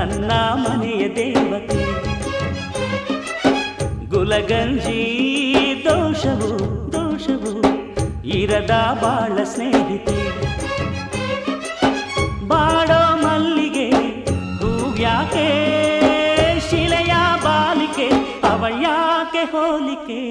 ನನ್ನ ಮನೆಯ ದೇವತೆ. ಗುಲಗಂಜಿ ದೋಷವು ದೋಷವು ಇರದ ಬಾಳ ಸ್ನೇಹಿತೆ. ಬಾಡೋ ಮಲ್ಲಿಗೆ ಹೂವ್ಯಾಕೆ ಶಿಲೆಯ ಬಾಲಿಕೆ ಅವಳ್ಯಾಕೆ ಹೋಲಿಕೆ.